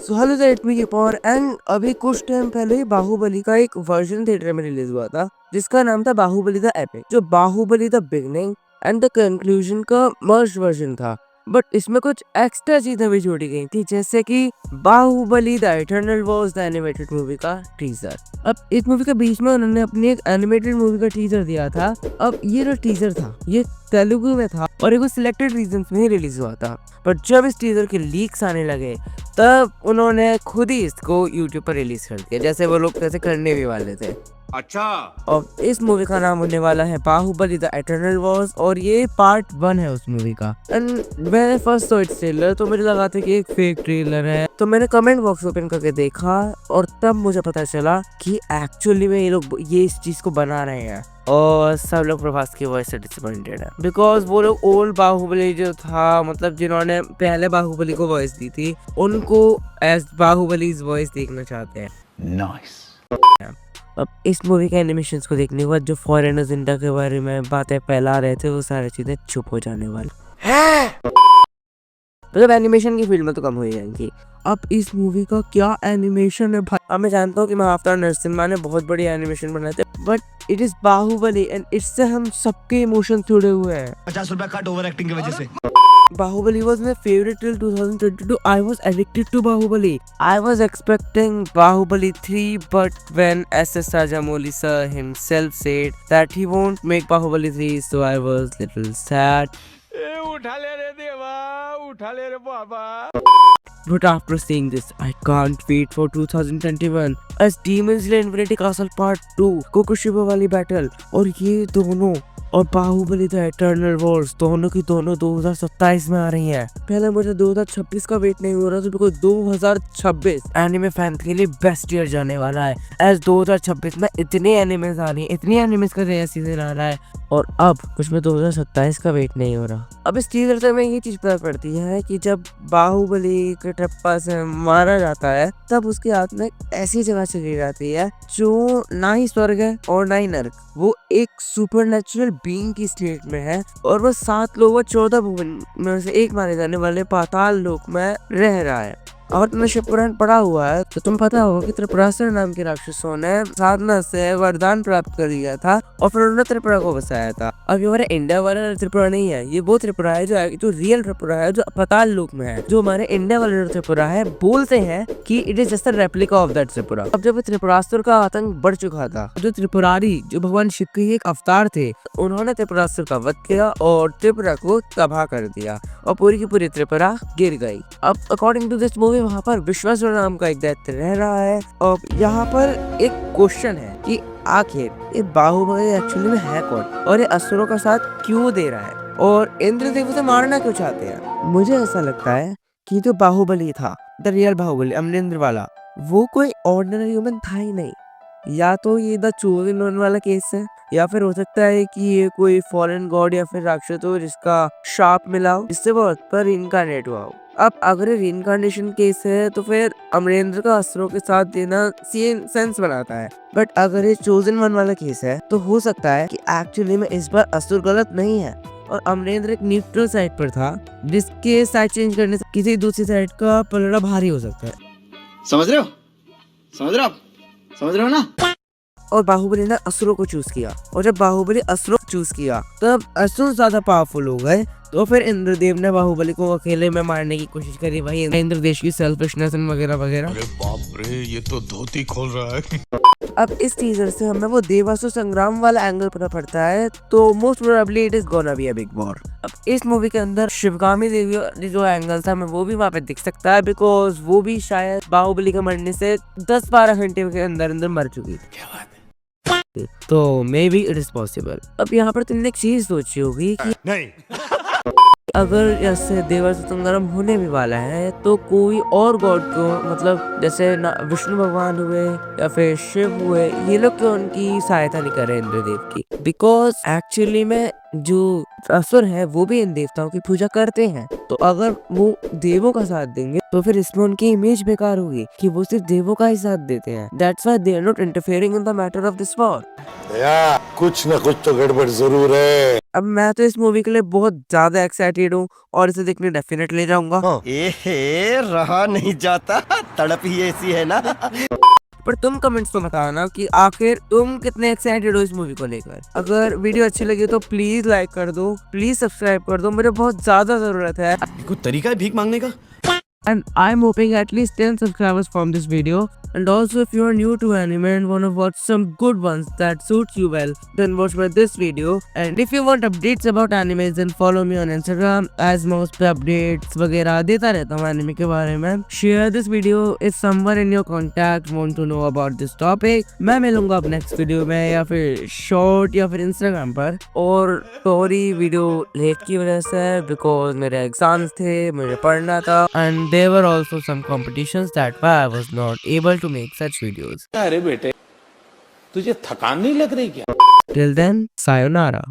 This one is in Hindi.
सो हेलो दैट मी और एंड अभी कुछ टाइम पहले बाहुबली का एक वर्जन थिएटर में रिलीज हुआ था जिसका नाम था बाहुबली द एपिक, जो Baahubali the beginning and the conclusion का मर्ज वर्जन था। बट इसमें कुछ एक्स्ट्रा चीजें भी जोड़ी गई थी, जैसे कि Baahubali the eternal wars the animated movie का टीजर। अब इस मूवी के बीच में उन्होंने अपनी एक एनिमेटेड मूवी का टीजर दिया था। अब ये जो टीजर था ये तेलुगु में था और एक सिलेक्टेड रीजन्स में ही रिलीज हुआ था। पर जब इस टीजर के लीक्स आने लगे तब उन्होंने खुद ही इसको यूट्यूब पर रिलीज कर दिया, जैसे वो लोग कैसे करने भी वाले थे। अच्छा। और इस मूवी का नाम होने वाला है बाहुबली द इटर्नल वॉर्स और ये पार्ट 1 है उस मूवी का। एंड मैंने फर्स्ट सॉ इट्स ट्रेलर तो मुझे लगा था कि एक फेक ट्रेलर है, तो मैंने कमेंट बॉक्स ओपन करके देखा और तब मुझे पता चला कि एक्चुअली में ये लोग ये इस चीज को बना रहे हैं। और सब लोग प्रभास की वॉइस से डिसअपॉइंटेड है, बिकॉज वो लोग ओल्ड बाहुबली जो था, मतलब जिन्होंने पहले बाहुबली को वॉइस दी थी, उनको एज बाहुबली वॉइस देखना चाहते हैं। नाइस। अब इस मूवी के एनिमेशंस को देखने के बाद जो फॉरेनर्स इंडिया के बारे में बातें फैला रहे थे वो सारी चीजें चुप हो जाने वाली है। मतलब एनिमेशन की फील्ड में तो कम हुई जाएंगी। अब इस मूवी का क्या एनिमेशन है भाई। अब मैं जानता हूँ कि महाअवतार नरसिम्हा ने बहुत बड़ी एनिमेशन बनाए थे, but it is Baahubali and इससे हम सबके इमोशन जुड़े हुए हैं। 50 रुपया कट ओवर एक्टिंग की वजह से। Bahubali was my favorite till 2022. I was addicted to Bahubali. I was expecting Bahubali 3, but when S.S. Rajamouli sir himself said that he won't make Bahubali 3, so I was little sad. उठा ले रे देवा, उठा ले रे बाबा। But after seeing this, I can't wait for 2021 as Demon Slayer Infinity Castle Part 2, Kokushiba वाली बैटल और ये दोनों और बाहुबली द इटर्नल वॉर्स दोनों की दोनों 2027 में आ रही हैं। पहले मुझे 2026 का वेट नहीं हो रहा था, बिकॉज 2026 एनिमे फैन के लिए बेस्ट ईयर जाने वाला है। एज 2026 में इतने एनिमेज आ रही हैं, इतनी एनिमेज का नया सीजन आ रहा है और अब कुछ में 2027 का वेट नहीं हो रहा। अब इस टीजर से हमें ये चीज पता पड़ती है कि जब बाहुबली के टप्पा से मारा जाता है तब उसके हाथ में ऐसी जगह चली जाती है जो ना ही स्वर्ग है और ना ही नर्क, वो एक सुपरनेचुरल बीइंग की स्टेट में है और वो 7 लोग 14 भुवन में से एक माने जाने वाले पाताल लोक में रह रहा है। और तुमने शिव पुराण पढ़ा हुआ है तो तुम पता होगा कि त्रिपुरासुर नाम के राक्षसों ने साधना से वरदान प्राप्त कर लिया था और फिर उन्होंने त्रिपुरा को बसाया था। अब ये हमारे इंडिया वाला त्रिपुरा नहीं है, ये वो त्रिपुरा है जो रियल त्रिपुरा है, जो पाताल लोक में है। जो हमारे इंडिया वाला त्रिपुरा है बोलते हैं कि it is just a replica of that Tripura. अब जब त्रिपुरासुर का आतंक बढ़ चुका था, जो त्रिपुरारी जो भगवान शिव के एक अवतार थे, उन्होंने त्रिपुरासुर का वध किया और त्रिपुरा को तबाह कर दिया और पूरी की पूरी त्रिपुरा गिर गई। अब अकॉर्डिंग टू दिस मूवी वहाँ पर विश्वासुर नाम का एक दैत्य रह रहा है। और यहाँ पर एक क्वेश्चन है कि आखिर ये बाहुबली एक्चुअली में है कौन और ये असुरों का साथ क्यों दे रहा है और इंद्रदेव उसे मारना क्यों चाहते हैं। मुझे ऐसा लगता है कि जो बाहुबली था, द रियल बाहुबली अमरेंद्र वाला, वो कोई ऑर्डिनरी ह्यूमन था ही नहीं। या तो ये द चोजन वन वाला केस है, या फिर हो सकता है कि ये कोई फॉरेन गॉड या फिर राक्षस हो जिसका शाप मिला हो, जिससे वो पर इनकारनेट हुआ हो। अब अगर ये रीइंकार्नेशन केस है तो फिर अमरेंद्र का असुरों के साथ देना सेंस बनाता है। बट अगर ये चोजन वन वाला केस है तो हो सकता है कि एक्चुअली में इस बार असुर गलत नहीं है और अमरेंद्र एक न्यूट्रल साइड पर था, जिसके साइड चेंज करने से किसी दूसरी साइड का पलड़ा भारी हो सकता है। समझ रहे हो? समझ रहे हो आप? समझ रहे हो ना? और बाहुबली ने असुरों को चूज किया और जब बाहुबली असुरों को चूज किया तब असुर ज्यादा पावरफुल हो गए, तो फिर इंद्रदेव ने बाहुबली को अकेले में मारने की कोशिश करी। भाई इंद्र देश की सेल्फिशनेस वगैरह वगैरह। अरे बाप रे, ये तो धोती खोल रहा है। अब इस टीजर से हमें वो देवासुर संग्राम वाला एंगल पता पड़ता है, तो most probably it is gonna be a big war. अब इस मूवी के अंदर शिवगामी देवी जो एंगल था हमें वो भी वहाँ पे दिख सकता है, बिकॉज वो भी शायद बाहुबली के मरने से 10-12 घंटे के अंदर अंदर मर चुकी। क्या बात है? तो may be it is possible. अब यहाँ पर तुमने एक चीज सोची होगी कि नहीं, अगर जैसे देवासुर संग्राम होने भी वाला है तो कोई और गॉड को, मतलब जैसे विष्णु भगवान हुए या फिर शिव हुए, ये लोग क्यों उनकी सहायता नहीं कर रहे इंद्रदेव की। बिकॉज एक्चुअली में जो असुर है वो भी इन देवताओं की पूजा करते हैं, तो अगर वो देवों का साथ देंगे तो फिर इसमें उनकी इमेज बेकार होगी कि वो सिर्फ देवों का ही साथ देते हैं। That's why they are not interfering in the matter of this war. कुछ न कुछ तो गड़बड़ जरूर है। अब मैं तो इस मूवी के लिए बहुत ज्यादा एक्साइटेड हूँ और इसे देखने डेफिनेटली जाऊंगा। एहे रहा नहीं जाता, तड़प ही ऐसी है ना। पर तुम कमेंट्स में बताना कि आखिर तुम कितने एक्साइटेड हो इस मूवी को लेकर। अगर वीडियो अच्छी लगी तो प्लीज लाइक कर दो, प्लीज सब्सक्राइब कर दो, मुझे बहुत ज्यादा जरूरत है। कोई तरीका है भीख मांगने का? And I'm hoping at least 10 subscribers from this video. And also if you are new to anime and want to watch some good ones that suits you well, then watch my this video. And if you want updates about animes, then follow me on Instagram as most updates वगैरह देता रहता हूँ anime के बारे में। Share this video if someone in your contact want to know about this topic. मैं मिलूंगा अब next video में या फिर short या फिर Instagram पर। और सॉरी वीडियो लेट की वजह से because मेरे एग्जाम्स थे, मुझे पढ़ना था and there were also some competitions that why I was not able to make such videos. अरे बेटे तुझे थकान नहीं लग रही क्या? Till then, sayonara.